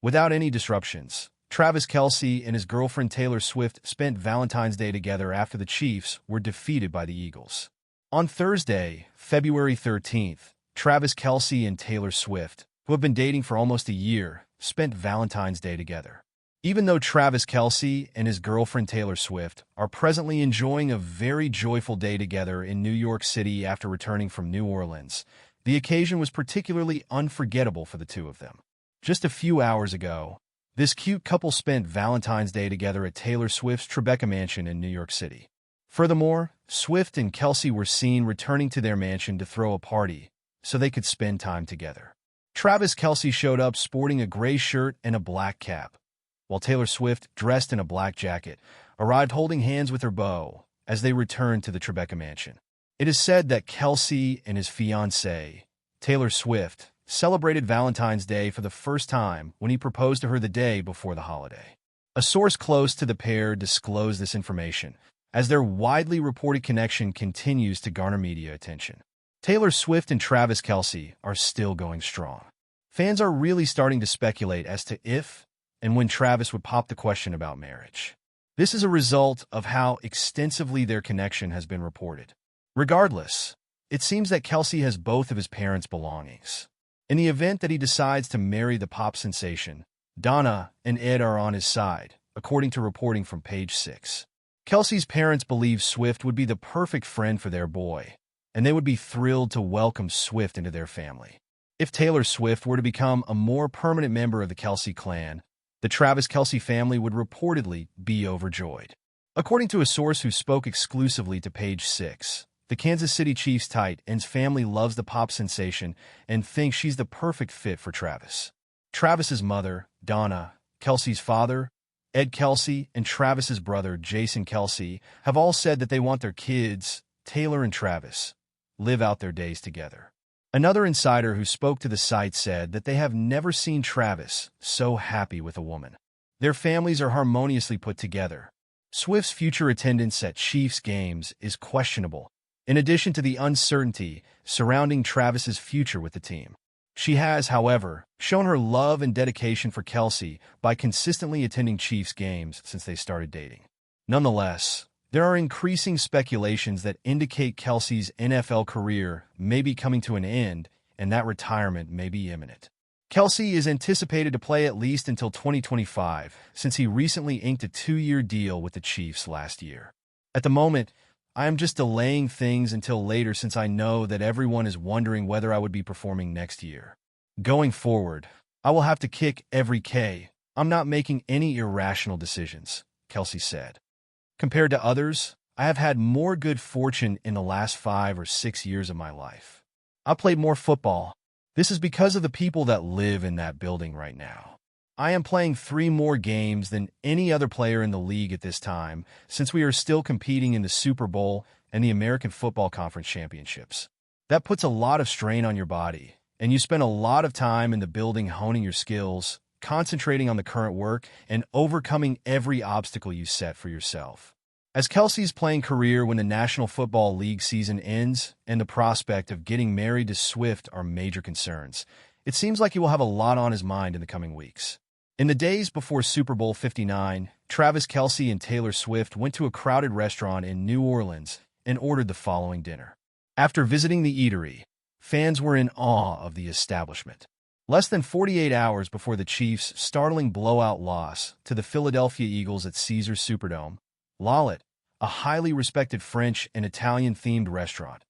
Without any disruptions, Travis Kelce and his girlfriend Taylor Swift spent Valentine's Day together after the Chiefs were defeated by the Eagles. On Thursday, February 13th, Travis Kelce and Taylor Swift, who have been dating for almost a year, spent Valentine's Day together. Even though Travis Kelce and his girlfriend Taylor Swift are presently enjoying a very joyful day together in New York City after returning from New Orleans, the occasion was particularly unforgettable for the two of them. Just a few hours ago, this cute couple spent Valentine's Day together at Taylor Swift's Tribeca mansion in New York City. Furthermore, Swift and Kelce were seen returning to their mansion to throw a party so they could spend time together. Travis Kelce showed up sporting a gray shirt and a black cap, while Taylor Swift, dressed in a black jacket, arrived holding hands with her beau as they returned to the Tribeca mansion. It is said that Kelce and his fiancée, Taylor Swift, celebrated Valentine's Day for the first time when he proposed to her the day before the holiday. A source close to the pair disclosed this information, as their widely reported connection continues to garner media attention. Taylor Swift and Travis Kelce are still going strong. Fans are really starting to speculate as to if and when Travis would pop the question about marriage. This is a result of how extensively their connection has been reported. Regardless, it seems that Kelce has both of his parents' belongings. In the event that he decides to marry the pop sensation, Donna and Ed are on his side, according to reporting from Page 6. Kelce's parents believe Swift would be the perfect friend for their boy, and they would be thrilled to welcome Swift into their family. If Taylor Swift were to become a more permanent member of the Kelce clan, the Travis Kelce family would reportedly be overjoyed. According to a source who spoke exclusively to Page 6, the Kansas City Chiefs tight end's family loves the pop sensation and thinks she's the perfect fit for Travis. Travis's mother, Donna, Kelce's father, Ed Kelce, and Travis's brother, Jason Kelce, have all said that they want their kids, Taylor and Travis, live out their days together. Another insider who spoke to the site said that they have never seen Travis so happy with a woman. Their families are harmoniously put together. Swift's future attendance at Chiefs games is questionable, in addition to the uncertainty surrounding Travis's future with the team. She has, however, shown her love and dedication for Kelce by consistently attending Chiefs games since they started dating. Nonetheless, there are increasing speculations that indicate Kelce's NFL career may be coming to an end and that retirement may be imminent. Kelce is anticipated to play at least until 2025, since he recently inked a 2-year deal with the Chiefs last year. At the moment, I am just delaying things until later since I know that everyone is wondering whether I would be performing next year. Going forward, I will have to kick every K. I'm not making any irrational decisions, Kelce said. Compared to others, I have had more good fortune in the last 5 or 6 years of my life. I played more football. This is because of the people that live in that building right now. I am playing 3 more games than any other player in the league at this time, since we are still competing in the Super Bowl and the American Football Conference Championships. That puts a lot of strain on your body, and you spend a lot of time in the building honing your skills, concentrating on the current work, and overcoming every obstacle you set for yourself. As Kelce's playing career when the National Football League season ends and the prospect of getting married to Swift are major concerns, it seems like he will have a lot on his mind in the coming weeks. In the days before Super Bowl 59, Travis Kelce and Taylor Swift went to a crowded restaurant in New Orleans and ordered the following dinner. After visiting the eatery, fans were in awe of the establishment. Less than 48 hours before the Chiefs' startling blowout loss to the Philadelphia Eagles at Caesars Superdome, Lollet, a highly respected French and Italian-themed restaurant,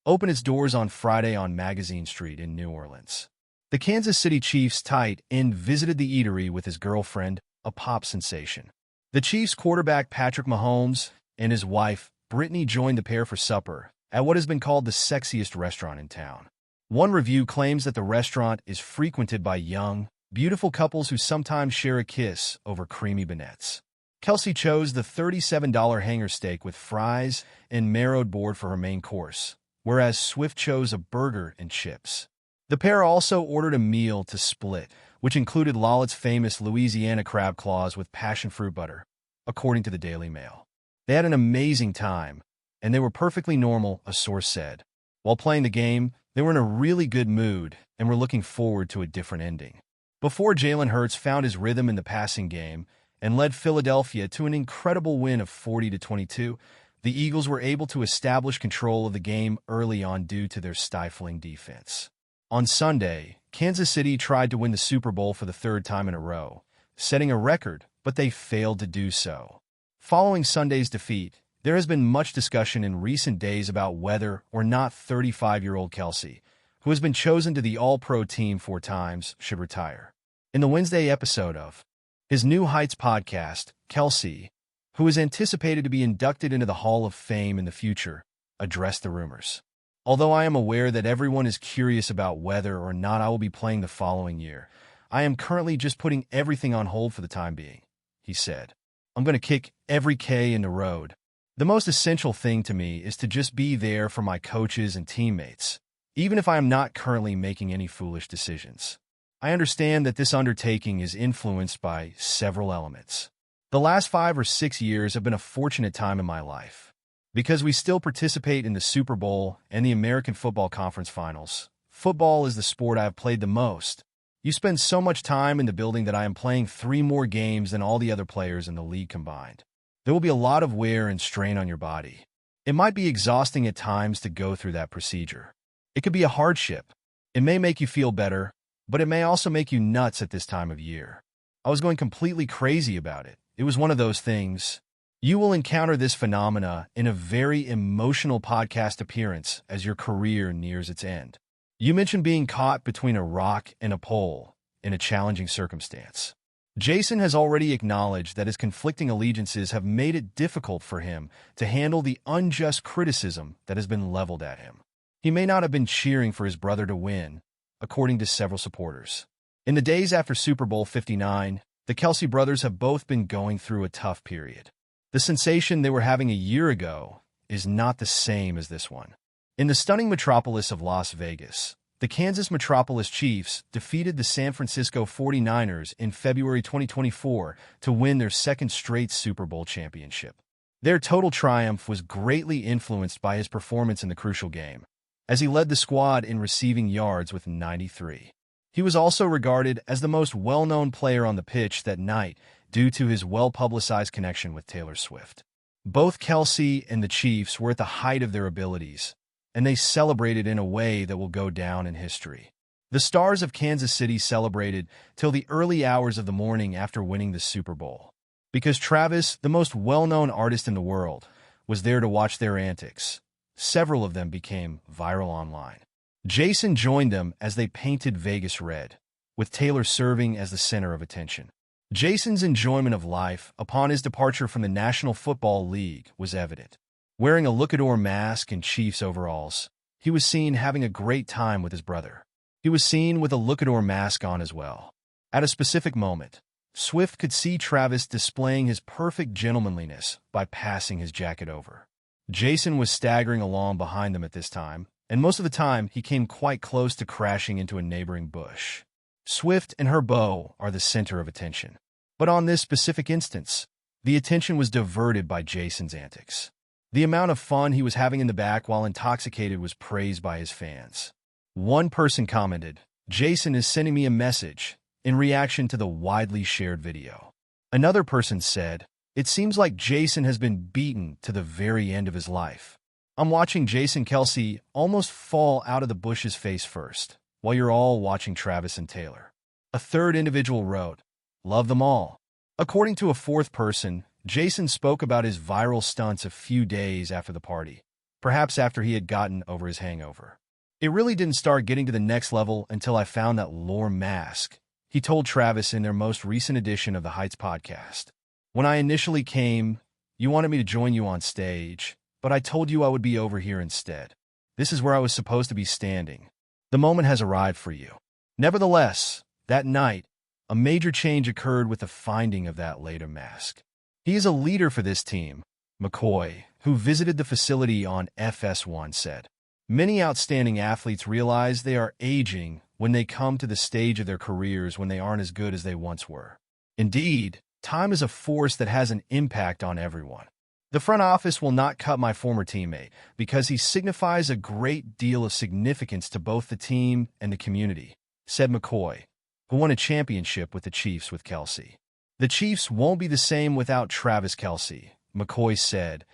opened its doors on Friday on Magazine Street in New Orleans. The Kansas City Chiefs tight end visited the eatery with his girlfriend, a pop sensation. The Chiefs quarterback Patrick Mahomes and his wife, Brittany, joined the pair for supper at what has been called the sexiest restaurant in town. One review claims that the restaurant is frequented by young, beautiful couples who sometimes share a kiss over creamy bonnets. Kelce chose the $37 hanger steak with fries and marrowed board for her main course, whereas Swift chose a burger and chips. The pair also ordered a meal to split, which included Lollet's famous Louisiana crab claws with passion fruit butter, according to the Daily Mail. They had an amazing time, and they were perfectly normal, a source said. While playing the game, they were in a really good mood and were looking forward to a different ending. Before Jalen Hurts found his rhythm in the passing game and led Philadelphia to an incredible win of 40-22, the Eagles were able to establish control of the game early on due to their stifling defense. On Sunday, Kansas City tried to win the Super Bowl for the third time in a row, setting a record, but they failed to do so. Following Sunday's defeat, there has been much discussion in recent days about whether or not 35-year-old Kelce, who has been chosen to the All-Pro team 4 times, should retire. In the Wednesday episode of his New Heights podcast, Kelce, who is anticipated to be inducted into the Hall of Fame in the future, addressed the rumors. Although I am aware that everyone is curious about whether or not I will be playing the following year, I am currently just putting everything on hold for the time being, he said. I'm going to kick every K in the road. The most essential thing to me is to just be there for my coaches and teammates, even if I am not currently making any foolish decisions. I understand that this undertaking is influenced by several elements. The last 5 or 6 years have been a fortunate time in my life. Because we still participate in the Super Bowl and the American Football Conference Finals, football is the sport I have played the most. You spend so much time in the building that I am playing 3 more games than all the other players in the league combined. There will be a lot of wear and strain on your body. It might be exhausting at times to go through that procedure. It could be a hardship. It may make you feel better, but it may also make you nuts at this time of year. I was going completely crazy about it. It was one of those things. You will encounter this phenomena in a very emotional podcast appearance as your career nears its end. You mentioned being caught between a rock and a pole in a challenging circumstance. Jason has already acknowledged that his conflicting allegiances have made it difficult for him to handle the unjust criticism that has been leveled at him. He may not have been cheering for his brother to win, according to several supporters. In the days after Super Bowl 59, the Kelce brothers have both been going through a tough period. The sensation they were having a year ago is not the same as this one. In the stunning metropolis of Las Vegas, the Kansas Metropolis Chiefs defeated the San Francisco 49ers in February 2024 to win their second straight Super Bowl championship. Their total triumph was greatly influenced by his performance in the crucial game, as he led the squad in receiving yards with 93. He was also regarded as the most well-known player on the pitch that night due to his well-publicized connection with Taylor Swift. Both Kelce and the Chiefs were at the height of their abilities, and they celebrated in a way that will go down in history. The stars of Kansas City celebrated till the early hours of the morning after winning the Super Bowl. Because Travis, the most well-known artist in the world, was there to watch their antics, several of them became viral online. Jason joined them as they painted Vegas red, with Taylor serving as the center of attention. Jason's enjoyment of life upon his departure from the National Football League was evident. Wearing a luchador mask and Chiefs overalls, he was seen having a great time with his brother. He was seen with a luchador mask on as well. At a specific moment, Swift could see Travis displaying his perfect gentlemanliness by passing his jacket over. Jason was staggering along behind them at this time, and most of the time he came quite close to crashing into a neighboring bush. Swift and her beau are the center of attention. But on this specific instance, the attention was diverted by Jason's antics. The amount of fun he was having in the back while intoxicated was praised by his fans. One person commented, "Jason is sending me a message," in reaction to the widely shared video. Another person said, "It seems like Jason has been beaten to the very end of his life. I'm watching Jason Kelce almost fall out of the bushes face first, while you're all watching Travis and Taylor." A third individual wrote, "Love them all." According to a fourth person, Jason spoke about his viral stunts a few days after the party, perhaps after he had gotten over his hangover. "It really didn't start getting to the next level until I found that lore mask," he told Travis in their most recent edition of the Heights podcast. "When I initially came, you wanted me to join you on stage, but I told you I would be over here instead. This is where I was supposed to be standing. The moment has arrived for you." Nevertheless, that night, a major change occurred with the finding of that later mask. He is a leader for this team, McCoy, who visited the facility on FS1, said. "Many outstanding athletes realize they are aging when they come to the stage of their careers when they aren't as good as they once were. Indeed, time is a force that has an impact on everyone. The front office will not cut my former teammate because he signifies a great deal of significance to both the team and the community," said McCoy, who won a championship with the Chiefs with Kelce. "The Chiefs won't be the same without Travis Kelce," McCoy said,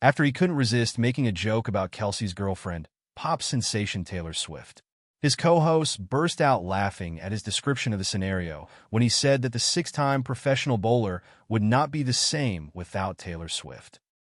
after he couldn't resist making a joke about Kelce's girlfriend, pop sensation Taylor Swift. His co-host burst out laughing at his description of the scenario when he said that the six-time professional bowler would not be the same without Taylor Swift.